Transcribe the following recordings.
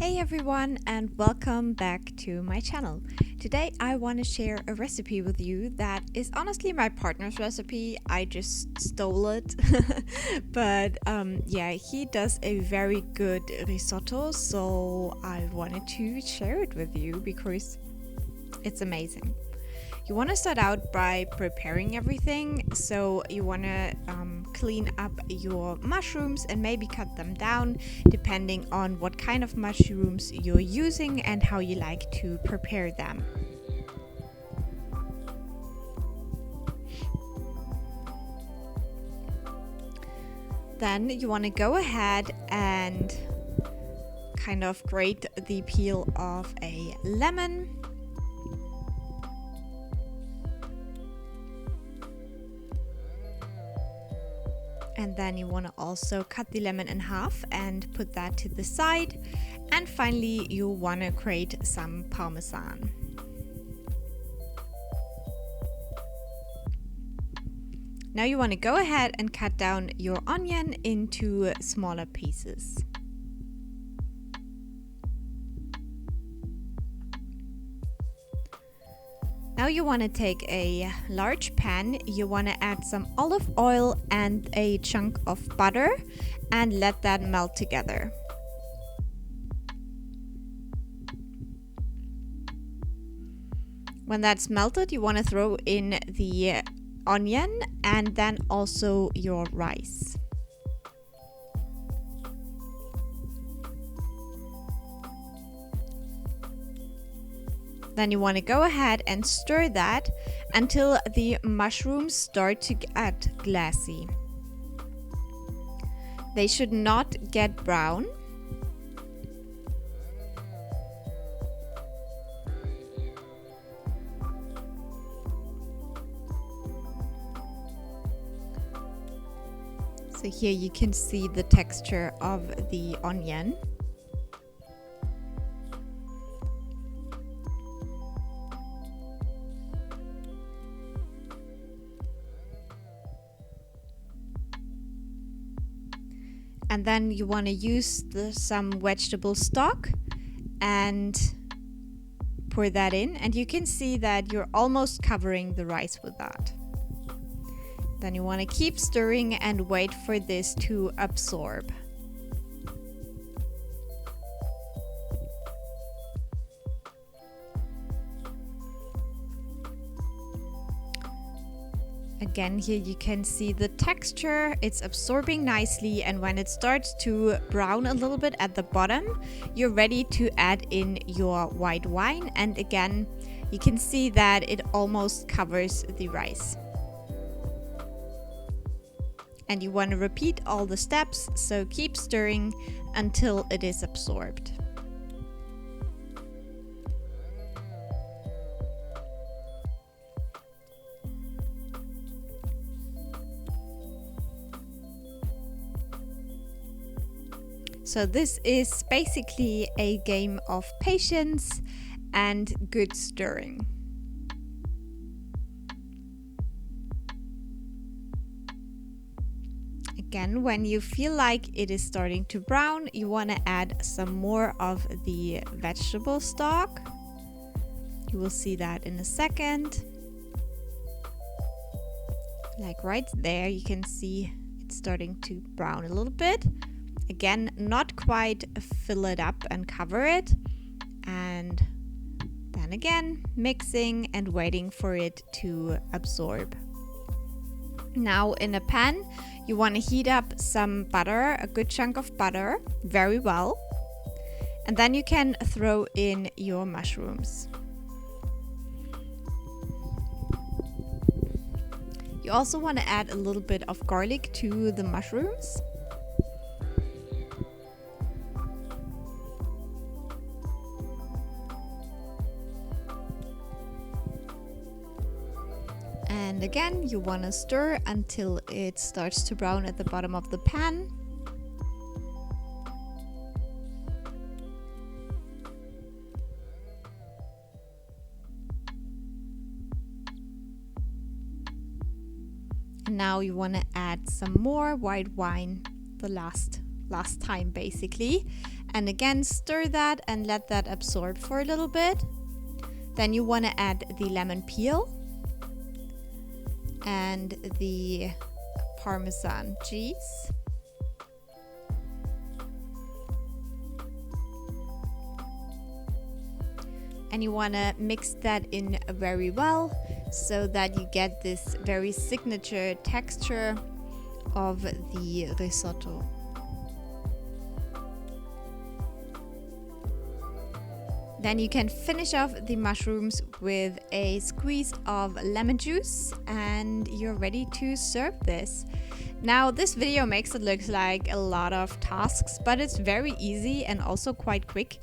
Hey everyone, and welcome back to my channel. Today I want to share a recipe with you that is honestly my partner's recipe. I just stole it. But yeah, he does a very good risotto, so I wanted to share it with you because it's amazing. You want to start out by preparing everything. So you want to clean up your mushrooms and maybe cut them down depending on what kind of mushrooms you're using and how you like to prepare them. Then you want to go ahead and kind of grate the peel of a lemon. And then you want to also cut the lemon in half and put that to the side. And finally, you want to grate some parmesan. Now you want to go ahead and cut down your onion into smaller pieces. Now you want to take a large pan, you want to add some olive oil and a chunk of butter and let that melt together. When that's melted, you want to throw in the onion and then also your rice. Then you want to go ahead and stir that until the mushrooms start to get glassy. They should not get brown. So here you can see the texture of the onion. And then you want to use some vegetable stock and pour that in. And you can see that you're almost covering the rice with that. Then you want to keep stirring and wait for this to absorb. Again, here you can see the texture, it's absorbing nicely, and when it starts to brown a little bit at the bottom, you're ready to add in your white wine. And again, you can see that it almost covers the rice. And you want to repeat all the steps, so keep stirring until it is absorbed. So this is basically a game of patience and good stirring. Again, when you feel like it is starting to brown, you want to add some more of the vegetable stock. You will see that in a second. Like right there, you can see it's starting to brown a little bit. Again, not quite fill it up and cover it. And then again, mixing and waiting for it to absorb. Now in a pan, you want to heat up some butter, a good chunk of butter, very well. And then you can throw in your mushrooms. You also want to add a little bit of garlic to the mushrooms. And again, you want to stir until it starts to brown at the bottom of the pan. And now you want to add some more white wine, the last time basically, And again, stir that and let that absorb for a little bit. Then you want to add the lemon peel and the parmesan cheese. And you want to mix that in very well so that you get this very signature texture of the risotto. Then you can finish off the mushrooms with a squeeze of lemon juice and you're ready to serve this. Now this video makes it look like a lot of tasks, but it's very easy and also quite quick.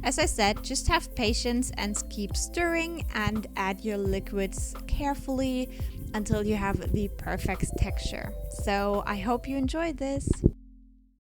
As I said, just have patience and keep stirring and add your liquids carefully until you have the perfect texture. So I hope you enjoyed this.